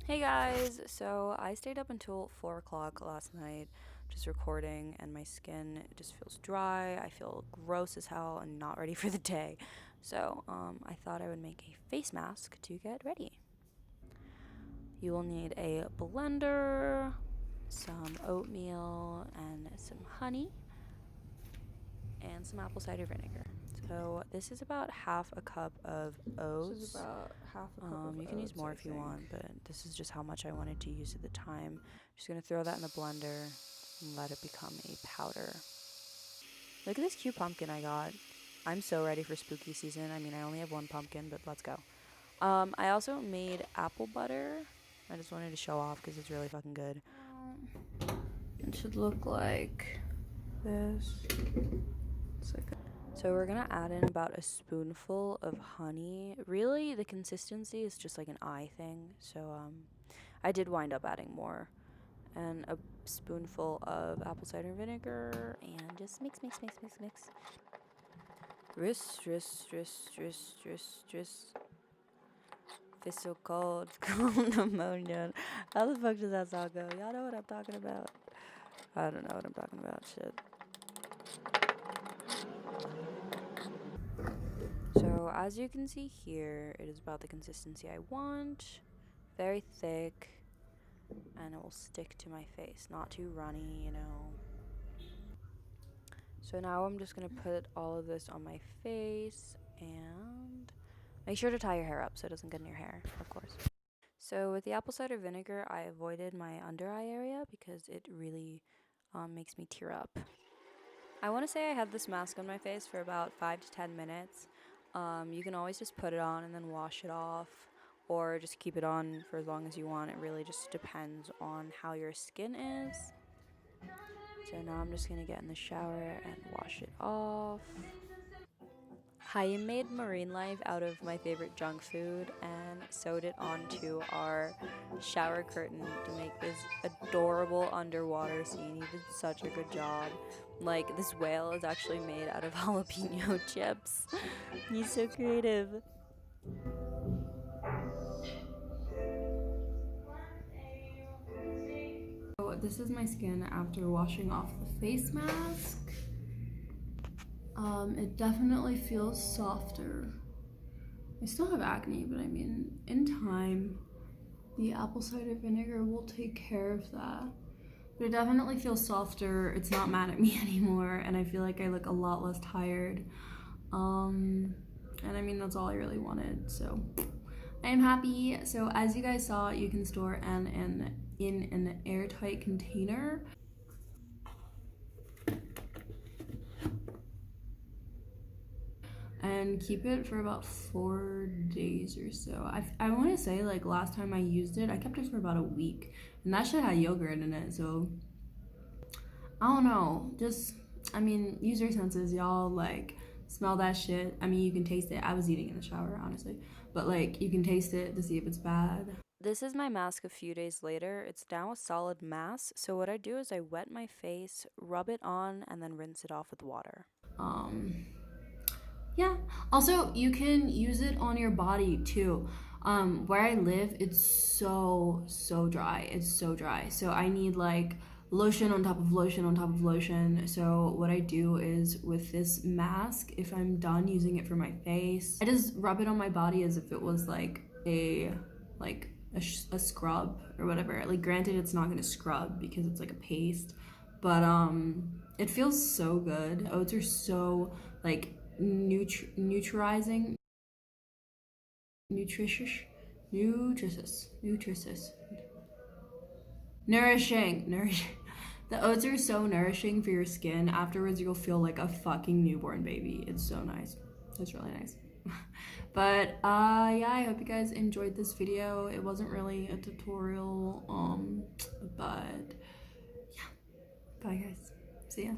Hey guys, so I stayed up until 4 o'clock last night just recording, and my skin just feels dry. I feel gross as hell and not ready for the day. So I thought I would make a face mask to get ready. You will need a blender, some oatmeal, and some honey, and some apple cider vinegar. So this is about half a cup of oats. This is about half a cup of You can use oats, more I if you think. want, but this is just how much I wanted to use at the time. Just gonna throw that in the blender and let it become a powder. Look at this cute pumpkin I got. I'm so ready for spooky season. I mean, I only have one pumpkin, but let's go. I also made apple butter. I just wanted to show off because it's really fucking good. It should look like this. It's like So we're gonna add in about a spoonful of honey. Really, the consistency is just like an eye thing. So I did wind up adding more. And a spoonful of apple cider vinegar, and just mix. Twist. It's so cold. It's cold pneumonia. How the fuck does that song go? Y'all know what I'm talking about? I don't know what I'm talking about. Shit. So as you can see here, it is about the consistency I want. Very thick, and it will stick to my face. Not too runny, you know. So now I'm just gonna put all of this on my face, and make sure to tie your hair up so it doesn't get in your hair, of course. So with the apple cider vinegar, I avoided my under eye area because it really makes me tear up. I want to say I had this mask on my face for about 5 to 10 minutes. You can always just put it on and then wash it off, or just keep it on for as long as you want. It really just depends on how your skin is. So now I'm just gonna get in the shower and wash it off. I made marine life out of my favorite junk food and sewed it onto our shower curtain to make this adorable underwater scene. He did such a good job. Like, this whale is actually made out of jalapeno chips. He's so creative. So this is my skin after washing off the face mask. It definitely feels softer. I still have acne, but I mean, in time, the apple cider vinegar will take care of that. But it definitely feels softer. It's not mad at me anymore, and I feel like I look a lot less tired. And I mean, that's all I really wanted. So I am happy. So as you guys saw, you can store in an airtight container. And keep it for about 4 days or so. I want to say, like, last time I used it, I kept it for about a week, and that shit had yogurt in it. So I don't know. Just, I mean, use your senses, y'all. Like, smell that shit. I mean, you can taste it. I was eating in the shower, honestly, but like, you can taste it to see if it's bad. This is my mask a few days later. It's now a solid mass. So what I do is I wet my face, rub it on, and then rinse it off with water. Um, Yeah. Also, you can use it on your body too. Where I live, it's so dry. It's so dry. So I need like lotion on top of lotion on top of lotion. So what I do is with this mask, if I'm done using it for my face, I just rub it on my body as if it was like a scrub or whatever. Like, granted, it's not gonna scrub because it's like a paste, but it feels so good. Oats are so like nutritious, nutritious, nourishing. The oats are so nourishing for your skin. Afterwards, you'll feel like a fucking newborn baby. It's so nice. It's really nice. But yeah, I hope you guys enjoyed this video. It wasn't really a tutorial, but yeah. Bye guys. See ya.